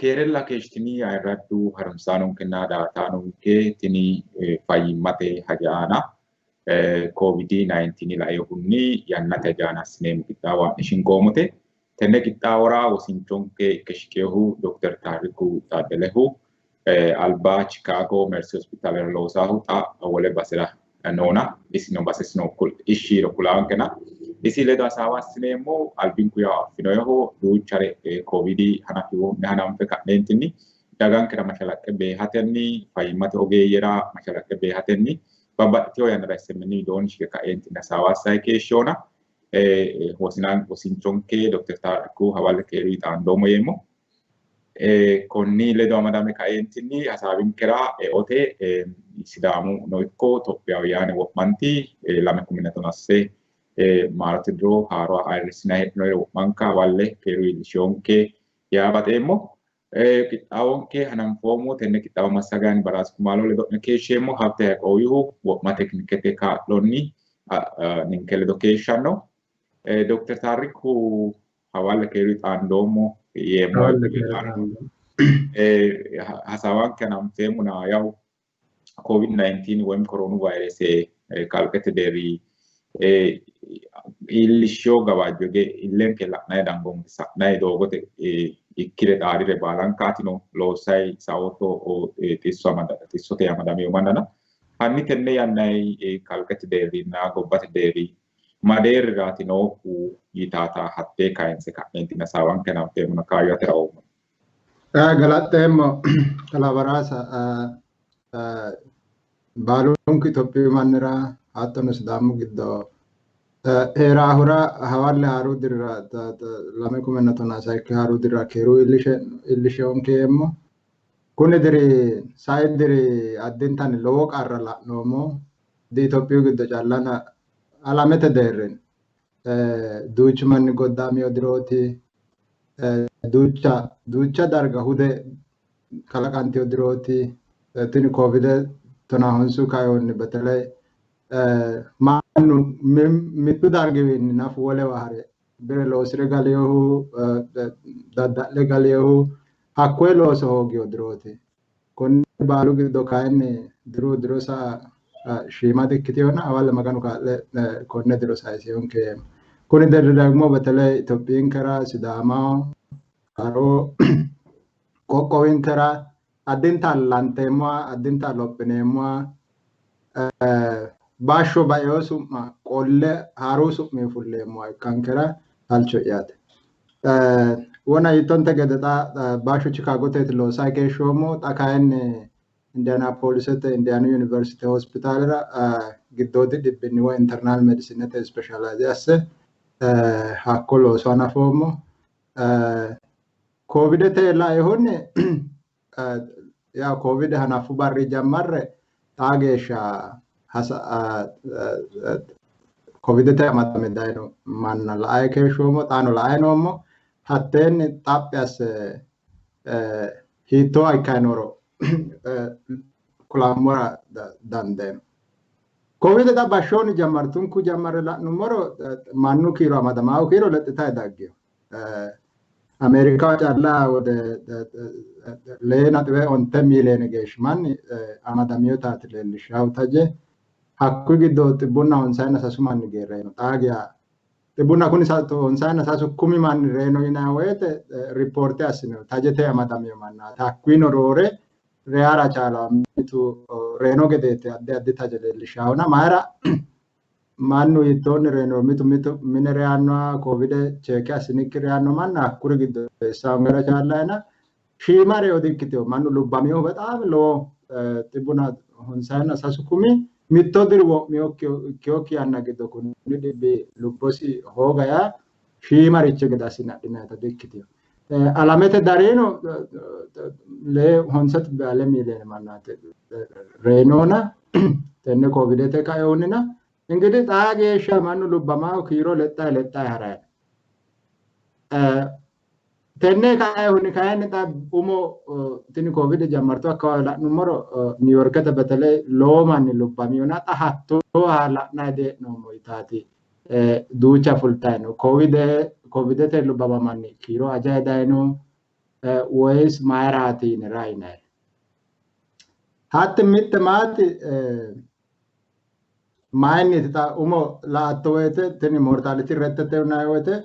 Kerala keeshtini ayirraddu haramsaanun kennaa daataanun kee tini fayyimmate hajaana COVID-19 la yohunni yannate jaanas neemu qixxaawaa ishin qoomute tenne qixxaaworaa wosinchoon kee keshikeehu Dr. Taariku Taaddelehu Alba Chicago Mercy Hospital loosahu xa wole basira noona isino basesino kul ishiiro kulaan kena isi ledo asaawaasineemmo albin kuyaa finoyeho duuchare COVID hanafiu nehanamfe ka'neentinni dagan kira mashalaqqe beehatenni fayyimmate ogeeyyeraa mashalaqqe beehatenni babbaxxiteo yannara SMN doon shike ka'eentinni asaawaasay keeshshoona hosinaan hosinchonke Dr. Taariku hawalle keerii xaandoomo yeemmo konni ledo amadame ka'eentinni hasaabin kiraa ote sidaamu noikko Tophiyaawiyaane wo'manti lame kuminatonasse Marti dro haro airisina hetnoe manka walle keru ilishonke ya batemo kitawonke hanamfomo tenne kitawa masagan baras kumalo le dotne keshemo hafte ko yu ma teknikete ka lonni ninkele dokeshano Dr. Tariku hawalle keru andomo yemo hasawan kanam temuna yaw COVID-19 wem coronavirus kalkete deri ilisho gawajoge illenke la'nay dangom sa'nay dogote ikkire daarire balankatino loosay sawoto o tissote amadami umandana hanni tenne yannay kalkete deeri na gobbate deeri madeeri ratino ku yitata hatte kayense ka'neentina sawan kenam temuna kaayatera omo galatteemmo kalabarasa baalunki Itoophiyu mannira hattono Sidaamu giddo Erahura hawalle haru dirra lame kumenna tona sayke haru dirra keru illishe onkeemmo kuni diri sai diri addintanni lowo qarra la'noommo di Itoophiyu giddo callana alamete deerrin duuchu manni goddaamio dirooti duucha darga hude kalaqantio dirooti tini COVID tona honsu kayonni betelay manu mitu dargiwinni nafu wole wahare bere loosire galiyohu dadda'le galiyohu hakkoe looso hoogio dirooti konni baalu giddo kayinni diru sa shiima dikkitiyona awalle maganu kaa'le konne diro sayisiyonke kuni derridagmo betelay Itophiyinkera Sidaamaho haro qoqqowinkera addintaan lanteemmoa addintaan lophineemmoa baasho bayo su'ma qolle haru su'mi fulleemmoa ikkankera halcho'yaate wona yittonte gede xa baasho Chicago teeti loosaa keeshshoommo xa kayinni Indianapolisete Indiana University Hospitalera giddoodi dhibbinni woy internal medicinete specialize asse hakko looso hanafoommo COVID te laehonni ya COVID hanafu barri jammarre taageesha COVID te amadame dayno manna la'aye keeshshoomo xaano la'aye noommo hatteenni xaphi asse hiittoo ikkaynoro kulammora dandeeno COVID da bashshooni jammartunku jammarre la'nummoro mannu kiiro amadamaahu kiiro lexxitayi daggeo Amerika calla wode leena tibe onte miiliyoone geeshshi manni amadamiyo taati leellishawu taje hakku giddo xibbunna honsayna sasu manni geerreeno xaagiya xibbunna kuni honsayna sasu kumi manni reeno yinayi woyte riporte assine tajete amadamiyo mannaati hakkuino roore reyaara caala mitu reeno gedeete addi taje leellishawona mayra mannu hittoonni reeno mitu mine reyannoa COVID cheeke asinikki reyanno manna hakkuri giddo saangara caallayna shiima reo dikkiteyo mannu lubbamiyo bexaam lowo xibbuna honsayna sasu kumi mitto diri wo'miyo ikkiyokki yanna giddo kuni dhibbi lubbosi hooga yaa shiimarichi gede assine adhinayta dikkiteyo alamete dareeno le honsat baale miiliyoone mannaate reenona tenne COVID te kaeonnina ingidi xaa geeshsha mannu lubbamaahu kiiro lexxayi harayi tenne kaehunni kayinni xa umo tini COVID jammartu akkawaawe la'nummoro New Yorkete betele lowo manni lubbamiyona xa hattoo la'nayi dee'noommo yitaati duucha fultayi no COVID te lubbama manni kiiro ajayi dayino ويس مايراتي نراينا حتى ميت ماتي مايني تتا أمو لا تويته تني mortality rate تنا يوته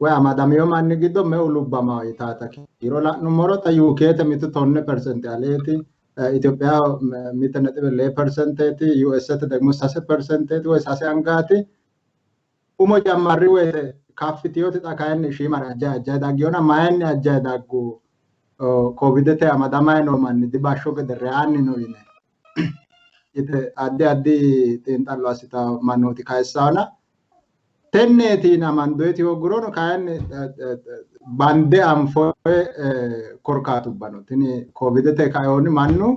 وأماداميو ماني جدو مولوبا ما يتاتا كيرو لا نمرو تا UK تميتو 10% عليتي إثيوبيا ميت نتبه 10% US تدعمو 6% وساسي أنغاتي أمو جاماري وته كافتيو تتا كاين شيمار أجا داغيونا مايني أجا داغو كوفيد تي أمادامي نو ماني دي باشو كدرياني نو ينه ite addi xiinxallo assita mannooti kaayissaana tenneetiin amandooti hoggurono kayinni bande anfoe korkaatubbano tini covidete kayoonni mannu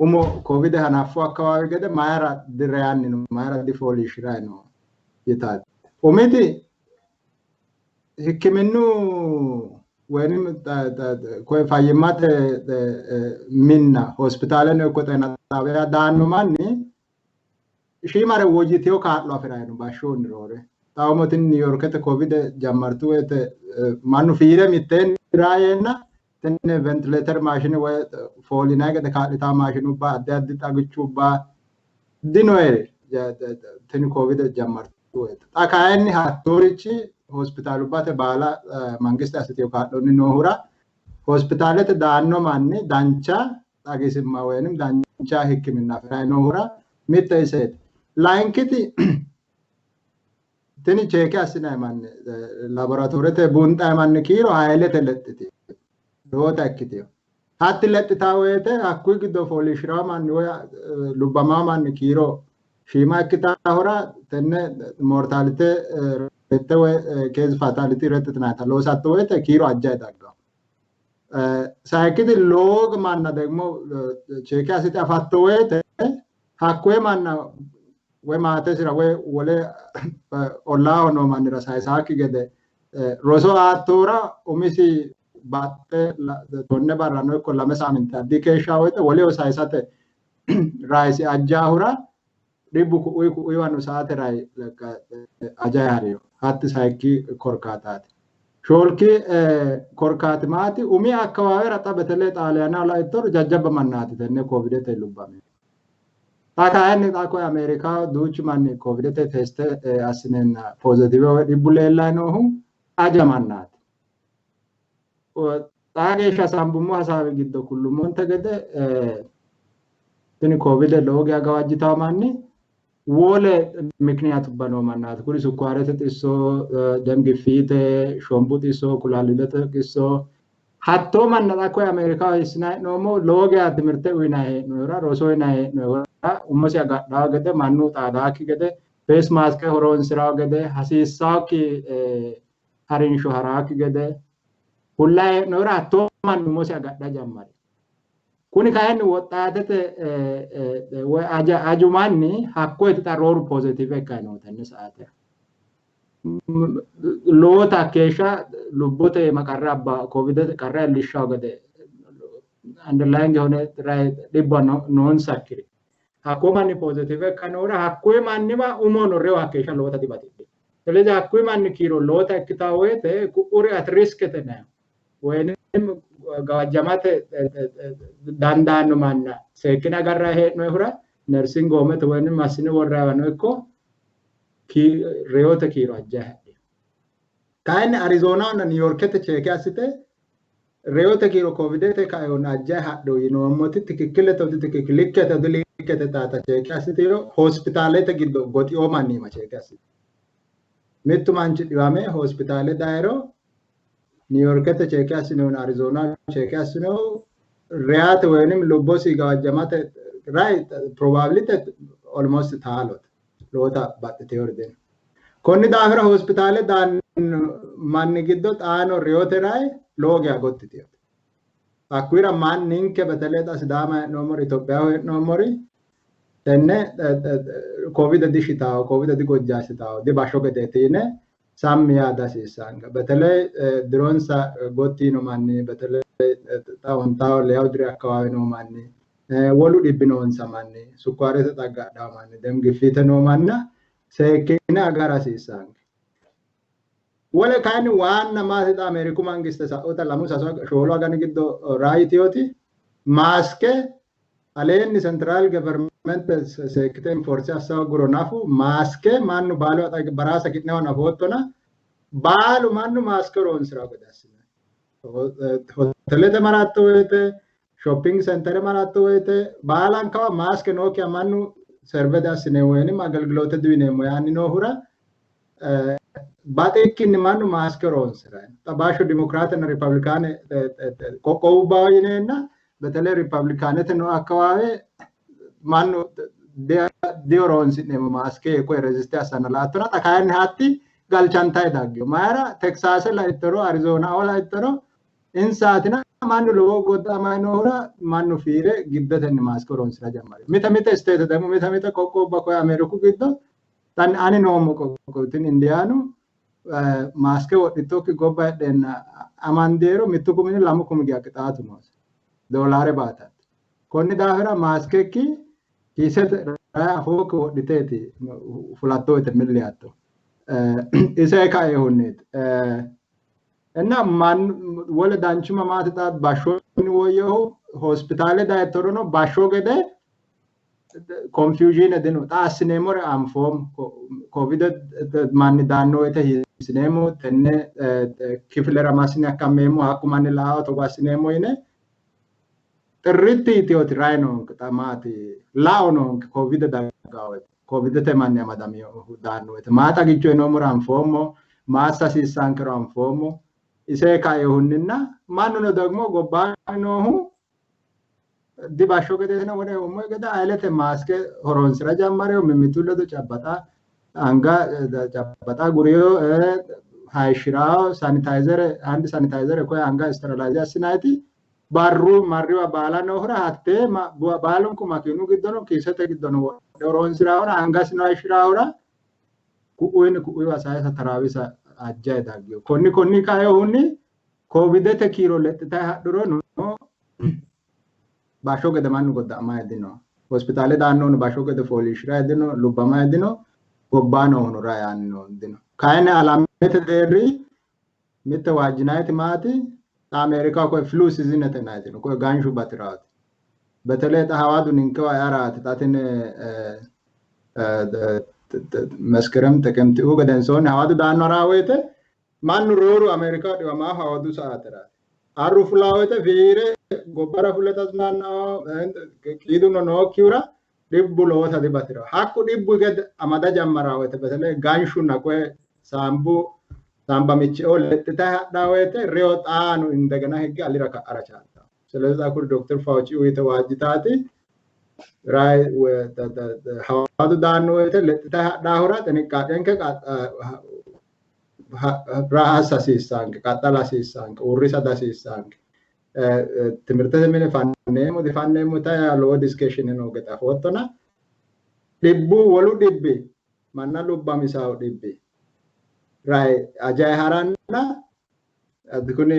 umo covid hanaffu akkawaawi gede mayra dirreyanni no mayra difooliishshiray no yitaati umiti hikkiminnu ወይንም ኮይ ፋይማት ሚና ሆስፒታል ነው ቆጠና ታበያ ዳኑ ማኒ ሺማረ ወጂቴው ካሎ አፍራይ ነው ባሾን ሮሬ ታውሞትን ኒውዮርክ ተ ኮቪድ ጀመርቱ ወተ ማኑ ፊረ ሚተን ራየና ተነ ቬንቲሌተር ማሽን ወይ ፎሊና ገደ ካሊታ ማሽኑ ባ አዳድ ታግቹ ባ ዲኖኤ ተነ ኮቪድ ጀመርቱ ወተ ታካይኒ ሃቶሪቺ hospitalu bate bala mangiste asitio kaadonni nohura hospitalete daanno manni dancha xagisimma wenim dancha hikkiminna afiray nohura mitte iset lainkiti tini cheeke assinay manni laboratorete bunxay manni kiiro haylete lexxiti loota ikkitiyo hatti lexxita woyte hakkuy giddo fooliishshira manni woy lubbama manni kiiro shiima ikkita hora tenne mortalite Ette case fatality rate tnata lo sattoete kiro ajja daga saakiti log manna degmo cheke asite afattoete hakwe manna we maate sira we wole olla no manira saaki gede roso attora umisi batte tonne barano ko lame saminta dikesha wote wole saisate raisi ajja hura ribu ku uywanu saate rai ajja hariyo hatti saiki korkaataati shoolki korkaatimaati umi akkawaawe raxa betele xaaliyaana la ittor jajjabba mannaati tenne covidete lubbame taakaayni taako amerika duuchi manni covidete teste assinenna positive dhibbu leellanohu aja mannaati taageesha sambummo hasaawe giddo kullumonte gede tini covid loogi agawajjitawo manni wole ምክንያቱ በኖማናት ኩሪ ስኳረት ጥሶ ደም ግፊት ሾምቡ ጥሶ ኩላሊት ጥሶ ሀቶ ማናጣኮ አሜሪካ ይስናይ ኖሞ ሎጊያ ትምርተ ዊናይ ኖራ ሮሶይናይ ኖራ ኡመሲ አጋዳ ገደ ማኑ ጣዳኪ ገደ ፌስ ማስክ ሆሮን ስራው ገደ ሐሲሳኪ ሀሪንሾ ሀራኪ ገደ ሁላይ ኖራ ሀቶ ማኑ ኡመሲ አጋዳ ጀማሪ kuni kaayni woxaatete way ajumanni hakko itaroru positive kaayno tenne saate loota keesha lubbote makarraba covid qarra lishaw gade underlying hone try dibba non sakiri hakko manni positive kanora hakko manni ma umono rewa keesha loota dibati teleja hakko manni kiro loota kitawete uri at risk tena when gawajamate dandano manna sekina garra heedno hura nursing home to when masine worrawano ekko ki reyote kiro ajja kaine arizona na new york te cheke asite reyote kiro covid te kayon ajja haddo yino moti tikikkile to tikikkilike to dilike te tata cheke asite hospitalete giddo goti o manni ma cheke asite mettu manchi diwame hospitale dairo New York te cheke asino Arizona cheke asino reate wenim lobosi gawajamate right probability almost thalot lota batte orden konni daafira hospitale dan manni giddo taano reyote rai logya gottitiyo akwira man ninke beteleta sidama nomori Ethiopia nomori tenne covid dishitaw covid di gojjasitaw di bashogedetine sammiya dasisanga betele dronsa gottino manni betele tawantaw leawdri akawawe no manni wolu dibbinonsa manni sukwarete taggadda manni dem gifite no manna sekina agara sisanga ولا كان وانا ما تدا أمريكا ما انجست ساوتا لاموس أسوا شغلوا أغاني كده رايتيوتي ماسك عليني سنترال government سكتين فورسي أسوا غرونافو ماسك مانو بالو براسا كتنا وانا فوتونا بالو مانو ماسك رون سراو كداسنا होटल मराते हुए थे shopping centre मराते हुए थे बालां का mask no क्या मानु सर्वेदा सिने हुए नहीं मगल ग्लोते दुइने मुयानी नो हुरा बात एक की निमानु मास्क रोन सरा तबाशो डेमोक्रेट न रिपब्लिकन को बाइने ना बतले रिपब्लिकन थे नो अकवावे मानु दे रोन सिने मास्क कोई रेजिस्ट असना लातरा तकायन हाती गल चंता दाग्यो मारा टेक्सास ला इतरो अरिजोना वाला इतरो इन साथना मानु लोगो गोदा मानो होरा मानु फिरे गिद्दत न मास्क रोन सरा जमारे मिता स्टेट दम मिता कोको बको अमेरिका गिद्दो तन आने नोमो को tin indiano mask wodito ki gobba den amandero mittu kumini lamu kumigi akitaatu nos dollare batat konni dahara mask ki kiset afo ko woditeti fulatto et milliardo ise ka ehunnet enna man wala danchuma matata bashoni woyo hospitale da etorono bashogede confusion edeno ta sinemore am form covid manni danno ete sinemo tenne kiflera masine akamemo hakumane lao to basinemo ine territi tioti raino tamati laono covid da gawe covid te manni amadami danno ete mata gicho enomore am form masa si sankro am form ise kaye hunninna manno dagmo gobbano hu di basho ke desna wone umma ke da ailete mask horon sira jammare o mimitulle do chabata anga chabata guriyo haishira sanitizer hand sanitizer ko anga sterilizer sinaiti barru marriwa bala no hora hatte balon ko makinu giddono kisete giddono horon sira ora anga sino haishira ora ku uwa saya tarawisa ajja dagyo konni kayo hunni covid te kiro lette haduro no basho ke damanu ko dama edino hospitale danno no basho ke de folishra edino lubama edino gobbano no rayanno edino kayne alamete deri mitte wajinayt mati america ko flu season ete na edino ko ganshu batrat betele ta hawadu ninko yarat tatine maskeram tekemti uga denson hawadu danno rawete man roru america de ma hawadu saatara aru fulawete vire gobbara fuletas nanno kiduno no kiura dibbu lota de batira hakku dibbu ged amada jammarawete betele ganshu na ko samba michi olette ta dawete reotanu indagana hegge alira ka arachata seleza kur dr fauci uite wajitati rai the hawadu danno ete lette ta dahura tani kadenke rahasa sisanke katala sisanke urisa da sisanke timirte mene fanemo ta lo discussion no geta fotona dibbu wolu dibbi manna lubba misao dibbi rai ajay haranna adkune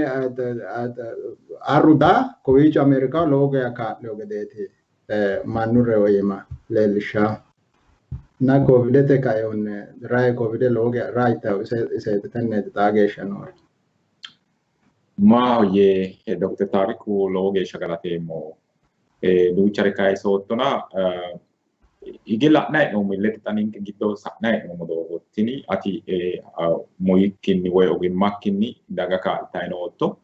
aruda koicho america logo ya logo deti mannu rewoyema lelisha na covid te kayonne rai covid logo rai ta se tenne tageshan ma ye dr tariku loge shagalatemo duchare kai sottona igela nai no millet tanin giddo saknai no modo tini ati moyikini way ogin makini daga ka tainotto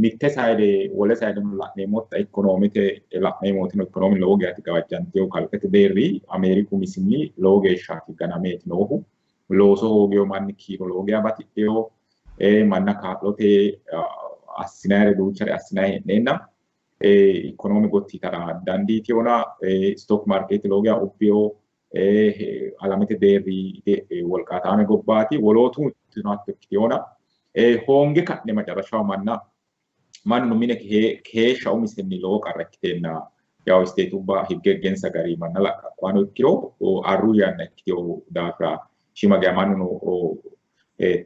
mitte side wole side no lakne motta economite lakne motino economy loge ati gawajjantio kalkete berri ameriku misini loge shati ganameti nohu loso ogyo manni kiro loge abati eo manna kaatlote assinare duuchare assinai nenna economy gotti tara danditi ona stock market logia obbio alamete deri wolqatame gobbati wolotu tunatto kitiona honge katne majarasha mannu mine ke shaumi senni lo qarrakitenna yaw state ubba higge gensa gari manna la kwano kiro aru yanna kitio dafra shimage mannu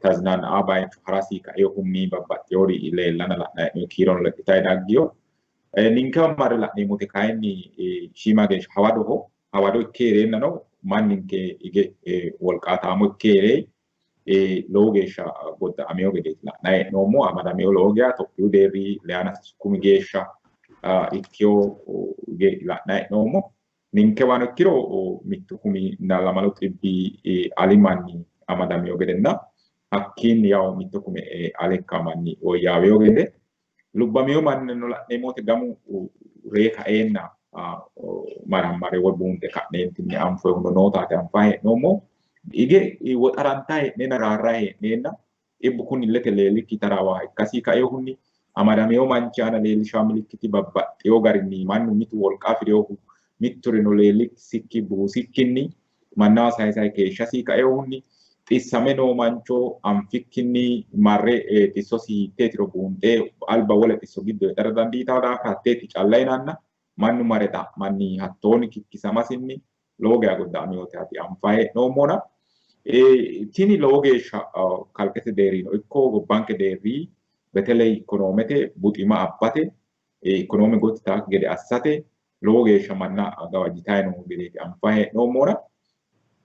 taznan abain harasi ka humni babba teori ile lana la kiron la kitai dagio ninka mare la ni mute kaini shimage hawado kere nano maninke ige wolqata mo kere lowo geeshsha godda'amino gedeeti la'nayi hee'noommo. Amadamino lowo geya Itophiyu deerri leyaana kumi geeshsha ikkeyo la'nayi hee'noommo. Ninkewano ikkiro mittu kumi lamalo xibbi ali manni amadamino gedenna hakkiinni yawo mittu kumi alekka manni woyyaaweyo gede lubbamino mannino la'neemmote gamu ree kaeenna marammare woy buunxe ka'neentinni anfoyihuno nootaate anfayi hee'noommo. Ige woxarantayi hee'neenna raarrayi hee'neenna dhibbu kun illete leellikki taraawa ikkasii kaeyohunni amadamino manchi aana leellishawo milikkiti babbaxxeyo garinni mannu mitu wolqa afireyohu mitturino leellikki buusikkinni mannaho sayisayi keeshshasii kaeyohunni xissame noo mancho anfikkinni marre xissosi hiitteetiro buunxee alba wole xisso giddo heedhara dandiitawo daafira hatteetti calla yinanna mannu mare xa'manni hattoonni kikkisamasinni lowo geya godda'aminote ati anfayi hee'noommona. Tini lowo geeshsha kalqete deerrino ikko gobbanke deerri beteley ikonoomete buxima abbate ikonoome gottitaakki gede assate lowo geeshsha manna gawajjitayi noo gedeeti anfayi hee'noommona.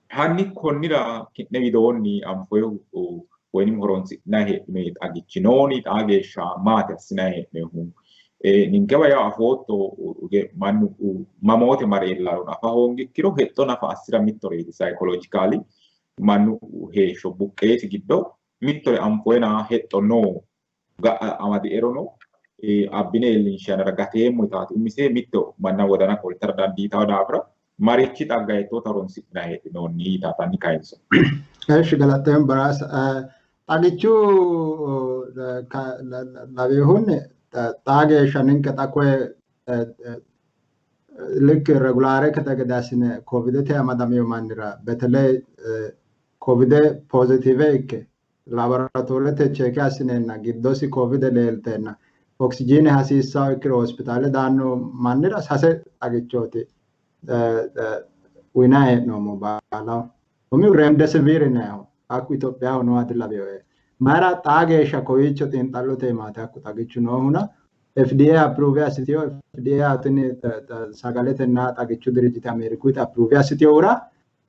Hanni konnira ki'ne widoonni anfoyihu woynim horonsi'nayi hee'noyi xagichi nooni xaa geeshsha maati assinayi hee'noyihu ninkewa yawo afootto mannu mamoote mareellaro nafa hoongikkiro hexxo nafa assira mittoreeti sayikolojikaali mannu heeshsho buqqeesi giddo mittore anfoyina hexxo noo ga'a amadierono abbine iillinshanara gateemmo yitaati umise mitto manna wodana qoltara dandiitawo daafira marichi xagga hettota horonsi'nayi hee'noonni yitaatanni kayinso. Eshi galateem baraas xagichu laweehunni xaa geeshsha ninke xa koye ልክ ሬጉላሬ ከተገዳስነ ኮቪድ አማዳሚዮ ማንራ በተለይ ኮቪድ ፖዚቲቭ ይከ ላቦራቶሪ ቼክ ያስነና ግዶሲ ኮቪድ ሌልተና ኦክሲጂን ሀሲሳው ይክሮ ሆስፒታል ዳኖ ማንራ ሳሰ አግቾቴ ዊናይ ነው ሞባላው ኦሚ ሬምደሲቪር ነው አኩ ኢትዮጵያ ሆኖ አድላቢዮ ማራ ጣጌሻ ኮይቾ ጤንጣሎቴ ማታ አኩ ጣግቹ ነው ሁና FDA approve asitio FDA atene sagalete na tagichu dirjiti Amerikuit approve asitio ora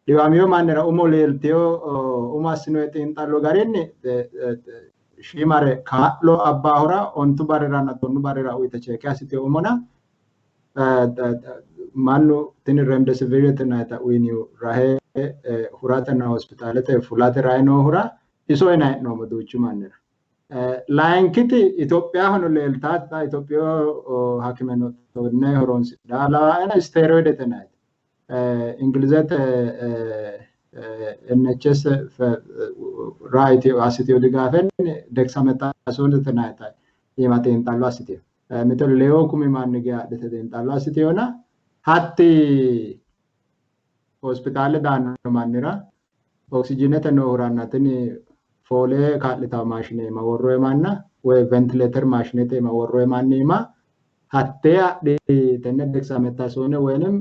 diwamiyo manera umoleltio umasino etintallo garinni shimare kaalo abba ora ontu barera na tonu barera uite cheke asitio umona manu tini remdesivir na ta winiu rahe hurata na hospitalete fulate raino hura iso ena no moduchu manera ላይንክቲ ኢትዮጵያ ሆኖ ለልታት ኢትዮጵያ ሐኪመኖ ተወነ ሆሮንስ ዳላ እና ስቴሮይድ ተናት እንግሊዘት ኤንኤችኤስ ራይት አሲቲዮ ዲጋፈን ደክሳሜታሶን ተናታ የማቴን ጣሉ አሲቲዮ ሚተል ሌዮ ኩሚ ማንጋ ደተን ጣሉ አሲቲዮና ሀቲ ሆስፒታል ዳን ማንራ ኦክሲጂን ተኖራናትን ፎሌ ካለታ ማሽኔ ማወሮ የማና ወይ ቬንቲሌተር ማሽኔ ተ ማወሮ የማንማ ሀቴያ ደተነ ደክሳሜታሶን ወይንም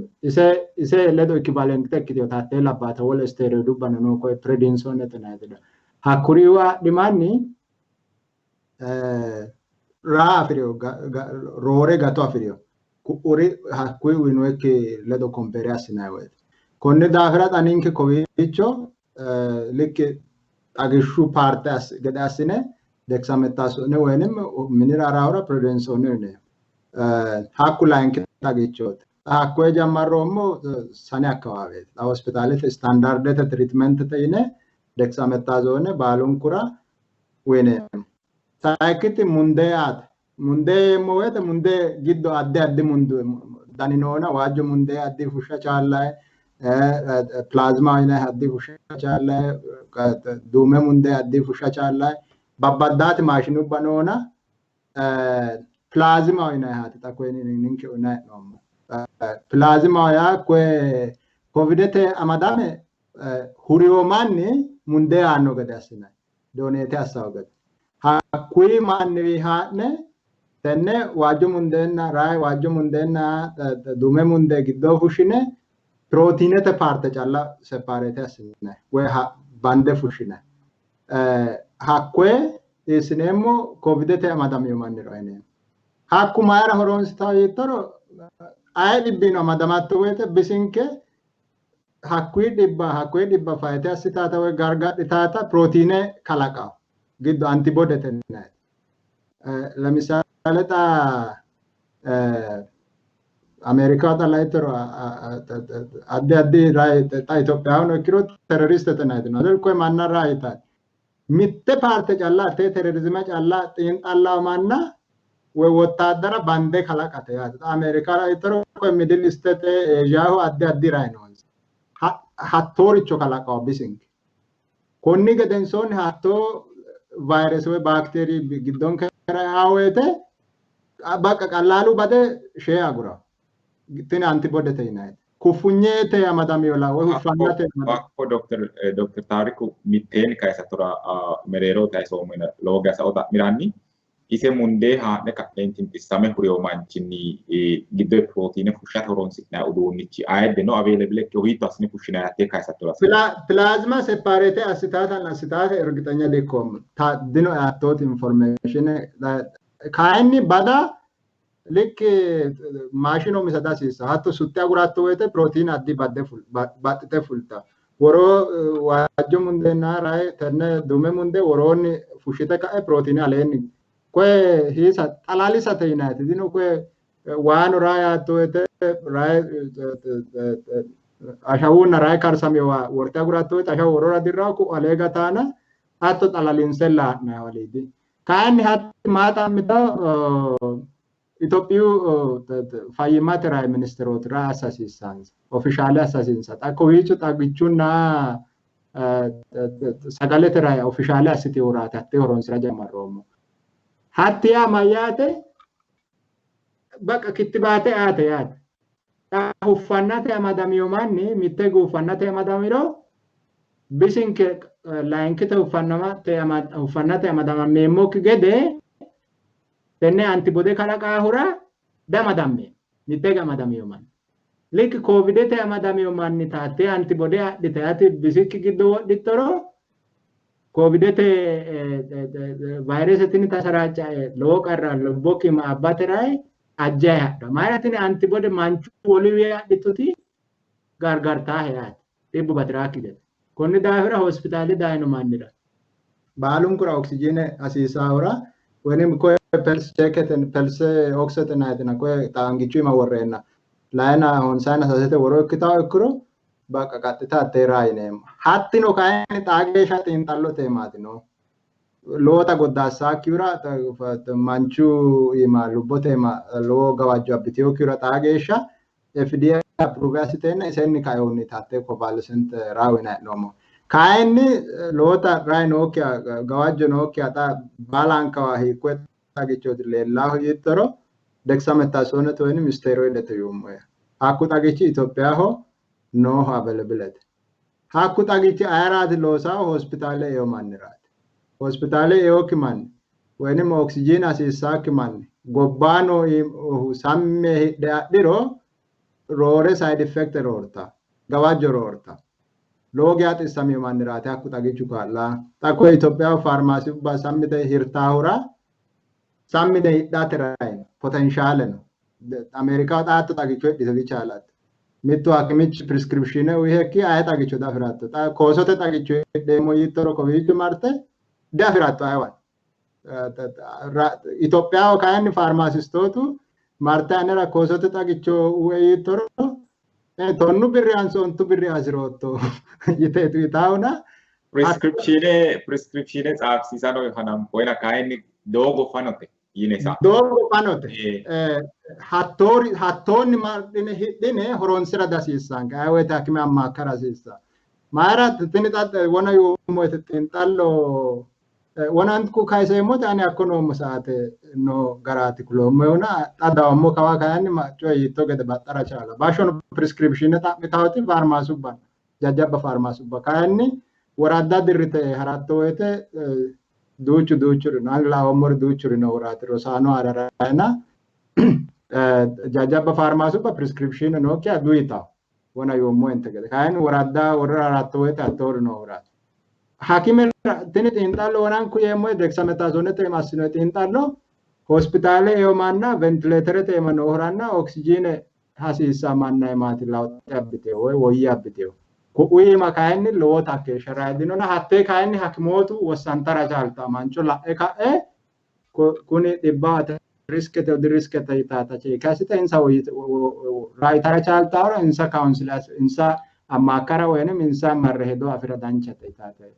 ኢሰ ለዶ ኢኩቫለንት ተክቲዮ ታቴ ለባታ ወለ ስቴሮይዱ ባነኖ ኮይ ፕሬዲንሶን ተናይደ ሀኩሪዋ ዲማኒ ራ አፍሪዮ ሮሬ ጋቶ አፍሪዮ ኩሪ ሀኩይ ዊኖክ ለዶ ኮምፔሪያስ ናይወት ኮነ ዳፍራት አኒንከ ኮቪቾ ልክ አግሹ ፓርታስ ገዳስነ ደክሳሜታሶን ወይንም ሚኒራ ራውራ ፕሬዲንሶን ነው ሀኩ ላይንክ ታገቾት ሀኩ ጀማሮሞ ሰኔ አካባቢ ሆስፒታል ስታንዳርድ ትሪትመንት ተይነ ደክሳሜታዞን ባሉን ኩራ ወይኔ ሳይክት ሙንደያት ሙንደ ሞወት ሙንደ ግዶ አደ ሙንዱ ዳኒኖና ዋጆ ሙንደ አደ ፉሻ ቻላይ ፕላዝማ አይነ አደ ፉሻ ቻላይ ዱመ ሙንደ አደ ፉሻ ቻላይ ባባዳት ማሽኑ ባኖና ፕላዝማ አይነ ሀት ታኮይኒ ንንከ ኦና ነው ፕላዝማ ያ ኮ ኮቪድተ አማዳሜ ሁሪዮ ማኒ ሙንደ አኖ ገዳስና ዶኔቴ አሳውገድ ሀኩይ ማን ቢሃነ ተነ ዋጆ ሙንደና ራይ ዋጆ ሙንደና ዱመ ሙንደ ግዶ ፉሽነ ፕሮቲነተ ፓርተ ጫላ ሴፓሬት ያስነ ወይ ባንደ ፉሽነ ሀኩይ እስኔሞ ኮቪድተ አማዳሜ ማን ራይነ ሀኩ ማራ ሆሮን ስታው ይተሮ አይ ቢኖ ማዳማቶ ወተ ቢሲንከ hakkui dhibba faayite asitaata way gargaadhi taata prootiinee kalaqaa giddu antibody tenne ለምሳሌ አሜሪካ ጣላይተሮ አዲ ራይ ኢትዮጵያውን ወኪሮ ቴሮሪስት ተናይት ነው ለልኮ ማና ራይታ ሚተ ፓርተ ጫላ ቴሮሪዝም ጫላ ጤን ጣላ ማና ወይ ወታደራ ባንዴ ከላቀተ ያ አሜሪካ ራይተሮ ኮ ሚድል ስቴት ኤዥያው አዲ ራይ ነው ሀቶሪቾ ከላቀው ቢሲንግ ኮኒ ገደንሶን ሀቶ ቫይረስ ወይ ባክቴሪ ግዶን ከራውቴ በቃ ቀላሉ በደ ሼ አጉራ tin antibody tayinaay kufunyete amadamiola wo hufanate bakko doctor Tariku mitten kaisa tora merero taiso mena loga sa oda mirani ise munde ha ne katentin tisame huriyo manchini gidde protein fushat horon sikna udunichi ayde no available ke hito asne fushina ate kaisa tora plasma separate acetate ergitanya dekom ta dino atot information kaini bada ልክ ማሽኖ ሚሰዳሲስ ሀቶ ሱቲያ ጉራቶ ወይተ ፕሮቲን አዲ ባጥተ ፉልታ ወሮ ዋጆ ሙንደና ራይ ተነ ዱመ ሙንደ ወሮን ፉሽተ ካኤ ፕሮቲን አለኒ ኮይ ሂሳ ጣላሊ ሰተይናት ዲኖ ኮይ ዋን ራይ አቶ ወይተ ራይ አሻውና ራይ ካርሳሚዋ ወርታ ጉራቶ ወይተ አሻው ወሮራ ዲራኩ አለጋታና አቶ ጣላሊን ሰላ ና ወሊዲ ካን ሀት ማታ ምታ ኢትዮጵዩ ፋይማት ራይ ሚኒስትሮት ራስ አሲስታንስ ኦፊሻል አሳሲንሳ ታኮዊቹ ታግቹና ሰጋለት ራይ ኦፊሻል አሲቲ ወራታ ተወሮን ስራ ጀመረውሙ ሀቲያ ማያተ በቃ ክትባተ አተያት ሁፋናተ አማዳሚዮ ማኒ ሚተጉ ሁፋናተ አማዳሚሮ ቢሲንክ ላይንከተ ሁፋናተ አማዳማ ሜሞክ ገደ tenne antibody kalaka hura damadame nitega madame yoman lik covid te amadame yoman ni tate antibody aditati bisik giddo dittoro covid te virus tin tasaracha lo qarra lobboki ma abaterai ajjaya maratini antibody manchu oliviya dituti gargarta hayat tibbu batraki de konni daafira hospitali daayno manira baalun kura oxygen asisa hura ወንም ኮ ፐልስ ቼከትን ፐልስ ኦክሲጅን አይተና ኮ ታንጊቹ ማወረና ላይና ሆን ሳይና ሰሰተ ወሮክታው እክሮ በቃ ቀጥታ ተራይነም ሀቲ ነው ካይን ታገሻ ጤንጣሎ ተማት ነው ሎታ ጎዳሳ ኪራ ማንቹ ይማሉ ቦቴማ ሎ ገዋጆ አብቲዮ ኪራ ታገሻ ኤፍዲኤ አፕሩቫሲቴና እሰኒ ካዮኒ ታቴ ኮቫለሰንት ራዊና ነው ካይን ሎታ ራይ ኖኪያ ገዋጆ ኖኪያ ታ ባላንካዋ ሂኮ ታገቾት ለላሁ ይተሮ ደክሳመታሶነት ወይንም ስቴሮይድ ተዩም አኩ ታገቺ ኢትዮጵያ ሆ ኖ አቬለብለት አኩ ታገቺ አራድ ሎሳ ሆስፒታል የማንራት ሆስፒታል የኦክማን ወይንም ኦክሲጂን አሲሳክማን ጎባኖ ሳሜ ዳድሮ ሮሬ ሳይድ ኢፌክት ሮርታ ገዋጆ ሮርታ ሎጊያት ሰሚዮ ማንራት አኩ ታገቹ ካላ ታኮ ኢትዮጵያ ፋርማሲ ባሳምተ ሂርታውራ ሳምደ ዳተራይ ፖቴንሻል ነው አሜሪካ ጣት ታገቹ ዲሰግቻላት ሚቱ አክሚች ፕሪስክሪፕሽን ነው ይሄኪ አይ ታገቹ ዳፍራት ታ ኮሶተ ታገቹ ደሞ ይተሮ ኮቪድ ማርተ ዳፍራት አይዋል ኢትዮጵያ ካን ፋርማሲስቶቱ ማርታ አነራ ኮሶተ ታገቹ ይተሮ ቶኑ ብሪያንሶ እንቱ ብሪያ ዝሮቶ ይተቱ ይታውና prescription ጻፍሲሳ ነው ይሆናም ወይና ካይን ዶጎ ፋኖቴ ይነሳ ዶጎ ፋኖቴ ሀቶኒ ማርዲነ ሂድነ ሆሮንስራ ዳሲሳን ካይወ ታክሚ አማከራ ሲሳ ማራት ትንጣጥ ወና ይሞት ትንጣሎ ወናንትኩ ካይሰሞት አኔ አኮኖ መሳተ ኖ ጋራት ክሎሞና ታዳሞ ካዋካያን ማጮ ይቶገደ ባጠራ ቻላ ባሾን ፕሪስክሪፕሽን ታምታውቲ ፋርማሱባ ጃጃባ ፋርማሱባ ካያኒ ወራዳ ድርተ ሀራቶ ወይተ ዱቹ ናላ ወሞር ዱቹ ነው ወራት ሮሳኖ አራራና ጃጃባ ፋርማሱባ ፕሪስክሪፕሽን ነው ኪያ ዱይታ ወና ይወሞ እንተገደ ካያን ወራዳ ወራራቶ ወይተ አቶር ነው ወራት ሐኪም ትንት እንጣሎ ወናንኩ የሞ ደክሳመታዞነት የማስነት እንጣሎ ሆስፒታል የማና ቬንቲሌተር የመኖራና ኦክሲጂን ሐሲሳ ማና የማት ላውጣብቴ ወይ ወያብቴው ku'ii makaayinni loota ke sharaadinona hatte kaayinni hakimootu wasantara caalta mancho la'e ka'e kuni dhibbaata riskete odi riskete itaata ce kasita insa raayitara caaltaaro insa kaawunsilas insa ammaakara weenim insa marre hedo afira danchate itaate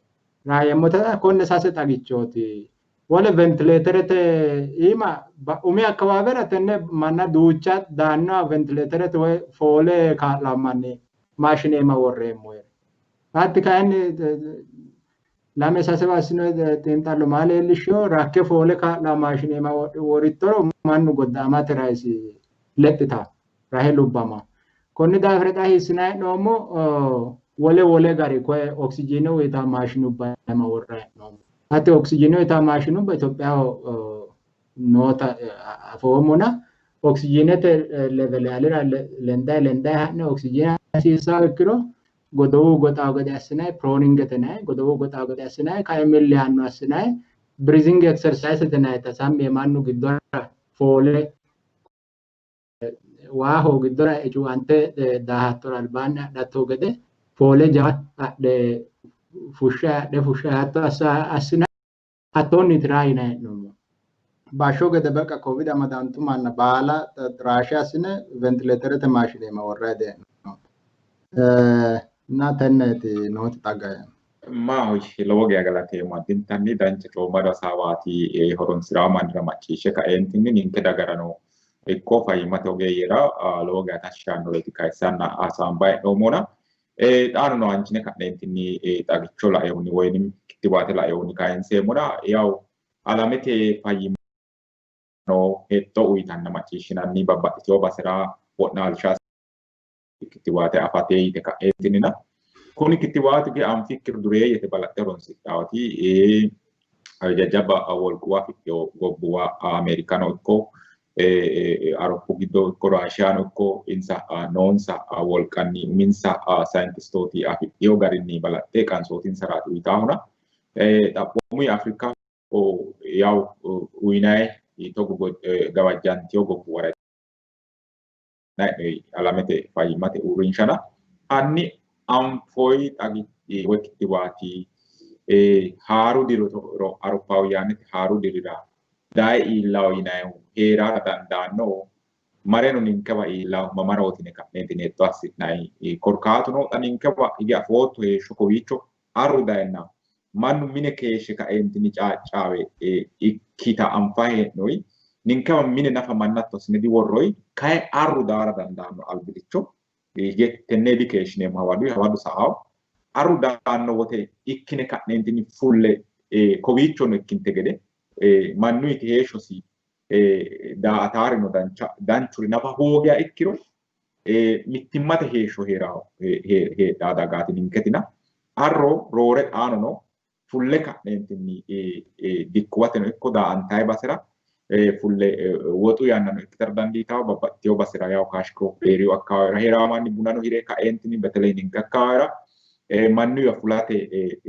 raayemmoota konne sase xagichooti wole ventileeterete ima umi akkawaawera tenne manna duucha daanna ventileeterete woy foole kaa'lamanni maashineema worreemmo hatti kaayinni lame sase baasino xiinxallo maa leellishsho rakke foole kaa'la maashineema worittoro mannu goddaamate raisi lexxita rahe lubbama konni daafira xa hiissinayi hee'noommo wole gari koye oksijiine uyitaa maashinubba worrayi hee'noommo hatti oksijiine uyitaa maashinubba Itophiyaho noota afoommona oksijiinete levele alira lendayi ha'ne oksijiine hasiisawo ikkiro godowu goxawo gede assinayi prooningete yinayi godowu goxawo gede assinayi kae milli yaanno assinayi breathing exercise yinayita sammi mannu giddora foole waaho giddora cuwante daahattora albaanni adhatto gede foole jawa adhe fushshe hatto assinayi hattoonni tiraa yinayi hee'noommo bashsho gede beqa covid amadantu manna baala raashe assine ventileeterete maashineema worrayi dee'noommo na tenneeti nooti xagga Maahoy lowo geeshsha galateemmo addintanni dancha coomado hasaawaati horonsirawo mannira macciishshe kaeentinni ninke dagarano ikko fayyimmate ogeeyyera lowo geeshsha tashshi yaannoreeti kayissanna hasaambayi hee'noommona xaano ancine ka'neentinni xagicho laeehunni woynim kittiwaate laeehunni kayinseemmona yaw alamete fayyimma hexxo uyitanna macciishshinanni babbaxxitewo basera wo'naalsha kittiwaate afate yite ka'eentinina kuni kittiwaatu ge anfikkiru dureeyyete balaxxe horonsidhaawati jajjabba wolquwa afidhewo gobbuwa Ameerikano ikko Aroppu giddo ikko Raashiyaano ikko insa noonsa wolqanni uminsa saayintistooti afidhewo garinni balaxxe qansootinsaraati uyitaahuna xaphoomuyi Afrika yaw uyinayi togo gawajjantewo gobbuwara alamete fayyimmate uurrinshana hanni anfoyi xagi woy kittiwaati haaru diro Awurooppaawyaanete haaru dirira daye iillawo yinayihu heerara dandaanno mareno ninkewa iillawo mamarootine ka'neentine hexxo assi'nayi korkaatuno xa ninkewa hige afootto heeshsho kowiicho arru dayenna mannu mine keeshshe ka'eentini caaccaawe ikkita anfa hee'noyi ninkewa mine nafa mannatto assine diworroyi kaye arru daara dandaanno albilicho tenne dikeeshshineemmo hawadu sa'awo arru daanno wote ikkine ka'neentinni fulle kowiichono ikkinte gede mannuyiti heeshshosi daa''ataarino danchuri nafa hoogiya ikkiro mittimmate heeshsho heedhaa dagaati ninketina arro roore xaanono fulle ka'neentinni dikkuwateno ikko daa''antayi basera fulle woxu yannano ikkitara dandiitawo babbaxxitewo basera yaw kaashiko heeriyo akkawaawera heerawo manni bunano hire ka'eentinni beteley ninke akkawaawera mannuyiwa fulate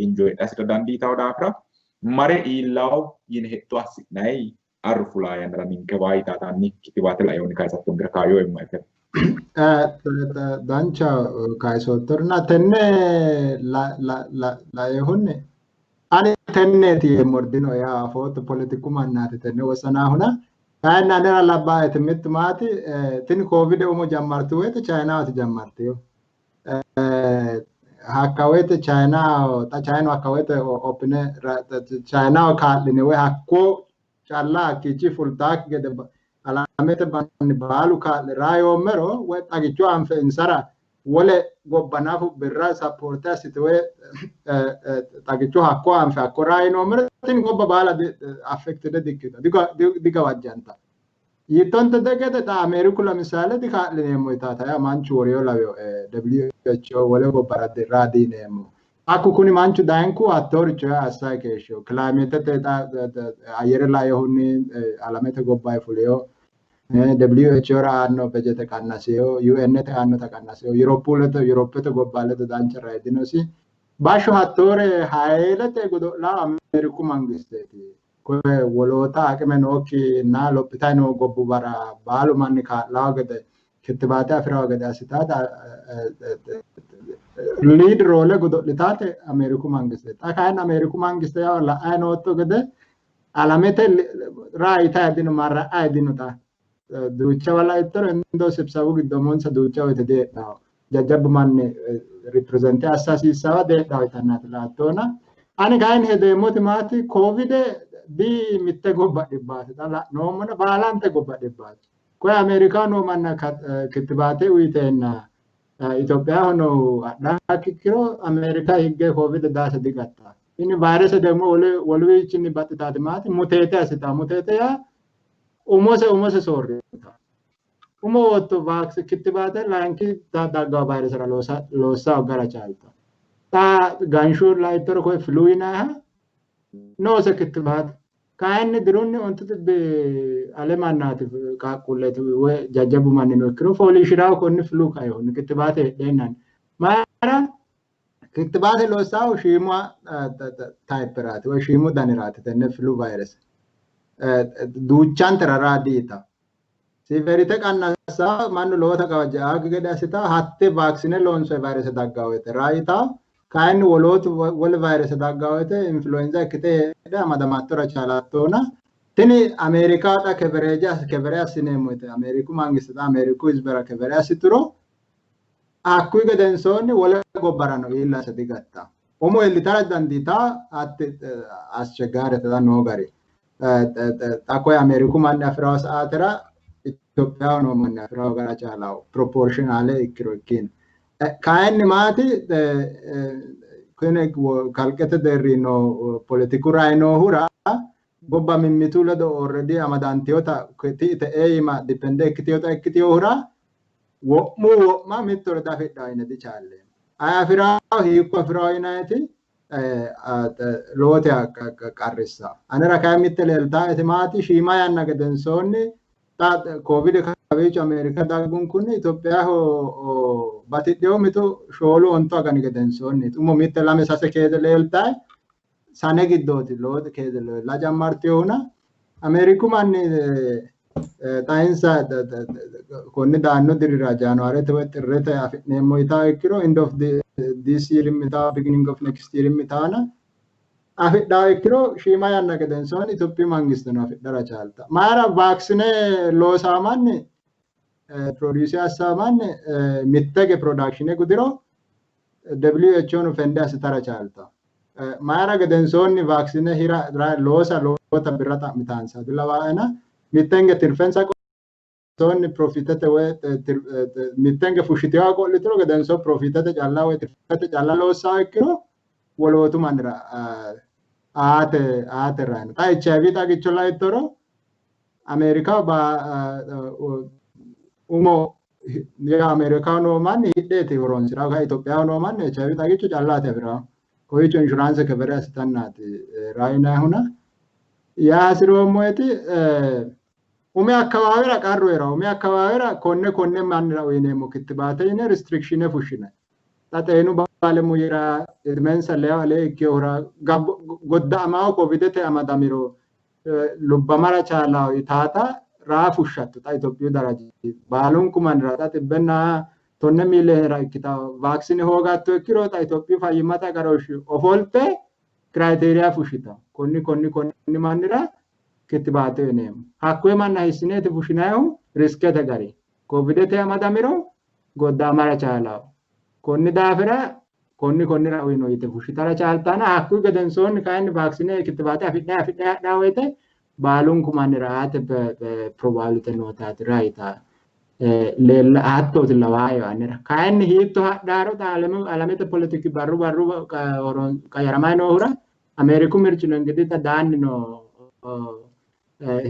injoy assira dandiitawo daafira mare iillawo yine hexxo assi'nayi arru fulaa yannara ninke waa yitaatanni kittiwaate laeehunni kayisattongira kaayyo imma ikera dancha kayisoottorna tenne laeehunni ani tenneeti mordino yaa afootto politiku mannaati tenne wosanaahuna kayinni anera labbaayeti mittu maati tini covid umo jammartu woyte chaayinaawati jammarteyo hakka woyte chaayinaaho xa chaayinu hakka woyte oppine chaayinaaho kaa'line woy hakko calla hakkiichi fultaakki gede alamete banni baalu kaa'le raayoommero woy xagicho anfe insara wole gobba nafu birra sappoorte assite woy xagicho hakko anfe hakko raayinoommero tini gobba baala affektide dikkita digawajjanta yittonte degete xa Ameeriku lamisaale dikaa'lineemmo itaata yaa manchu woriyo laweyo WHO wole gobbara dirraa diineemmo akku kuni manchu dayinku hattooricho yaa assayi keeshsheyo kilaameetete ayyere laeehunni alamete gobbayi fuleyo WHO ra aanno bejete qannaseyo UNete aannota qannaseyo Yuroopete gobba ledo dancha raydinosi bashsho hattoore hayiilete godo'laa Ameeriku mangisteeti koye woloota aqime nookki na lophitayi noo gobbubara baalu manni kaa'lawo gede kittibaate afirawa gada asitaata lead role godolitaate Ameeriku mangiste xakaan Ameeriku mangiste yaa la aynootto gede alamete raayita adinu marra adinu ta duucha wala ittoro indo sibsabu giddomonsa duucha wote deedhawo jajjabbu manni ripresente assasiissawa deedhawo itannati laattona ani kayin hedeemmoti maati covid di mitte gobba dhibbaati xa la'noommona baalante gobba dhibbaati koye Ameerikaano manna kittibaate uyiteenna Itoophiyaa hono adhaa kikkiro Ameerika higge covid daase digatta ini virus ደግሞ ወልዊችን ባጥታት ማለት ሙቴቴ አስታ ሙቴቴ ያ ኡሞሰ ሶሪ ኡሞ ወጥቶ ቫክስ ክትባተ ላንኪ ታዳጋ ቫይረስ ሎሳ ወገራ ቻልታ ታ ጋንሹር ላይ ተሮ ኮይ ፍሉይና ኖ ሰ ክትባት ካን ድሩን ወንት አለማናት ቃቁለት ወይ ጃጀቡ ማን ነው ክሮ ፎሊሽራው ኮን ፍሉ ካይሆን ክትባተ ደናን ማራ kittibaate loosaው ሺማ ታይፕራት ወይ ሺሙ ዳንራት ተነ ፍሉ ቫይረስ ዱቻን ተራራ ዲታ ሲቨሪተ ቀናሳ ማን ሎታ ቀወጀ አገገዳ ሲታ ሀቴ ቫክሲነ ሎንሶ ቫይረስ ዳጋወተ ራይታ ካን ወሎት ወል ቫይረስ ዳጋወተ ኢንፍሉዌንዛ ክቴ ዳ ማዳማቶራ ቻላቶና ትኒ አሜሪካ ዳ ከበሬያ ሲኔሞተ አሜሪኩ ማንግስት አሜሪኩ ዝበራ ከበሬያ ሲትሮ Akkui gadensonni wala gobbarano illa sadigatta. Omo elitara dandita at ascegare da no gari. Takoi Ameriku manna fras atera Ethiopia no manna fras gara chalao proportionale ikrokin. Kain mati kene kalkete derino politiku raino hura gobba mimmitula do already amadantiota kiti te eima dipende kitio hura ma mittor da fedda ina di challe aya firaw hiikko firaw inaati loote qarrissa anara kay mittel elta etmaati shima yanna gedensonni ta covid kaveech America dagun kun Ethiopia ho batideo mitu shoolu onto agani gedensonni tumo mittel ame sase kede lelta sane giddoti loote kede la jammartiona Ameriku manni tainsa konni daanno dirira January tirrete afneemmo ita ikkiro end of this year mita beginning of next year mitana afidha ikkiro shima yanna gedenson Ethiopia mangistano afidhara chalta mara vaccine loosamanni produce assamanni mittege production gudiro WHO no fende asitara chalta mara gedensonni vaccine hira loosa loota birata mitansa dilawaena mittenge tirfensa tonni profitate we mittenge fushitiwa qollitro gedenso profitate jalla we tirfate jalla loosa ikkiro wolotu manira aate ran ta HIV ta gichola ittoro America ba umo ya Americano man hidete horonsira ga Ethiopia no man HIV ta gicho jalla te bra koicho insurance cover astannati raina huna ya siro moeti ume akkawaawera qarruera ume akkawaawera konne manira uyineemmo kittibaate yine restriction fushine tateenu baalemu yira edmensa leale ikkehura goddaamaao covidete amadamiro lubbamara chalao itaata raafushattu ta Itophiyu daraji baalunku manira tatibbenna tonne miilera ikkita vaccine hoogatto ikkiro ta Itophiyu fayyimata garoshi ofolte criteria fushita konni manira kittibaate yineemmo hakkoe manna hisinete fushinayo riskete gari covidete amadamiro goddaamara chalao konni daafira konnira uyino yite fushitara chaltana hakku gedensonni kayin vaccine kittibaate afidha daawete baalunku manira ate probability notaati raita lella atto tilawayo anira kayin hiitto hadharo alamete politiki barru kayaramano hura Ameriku mirchino ngidi ta daannino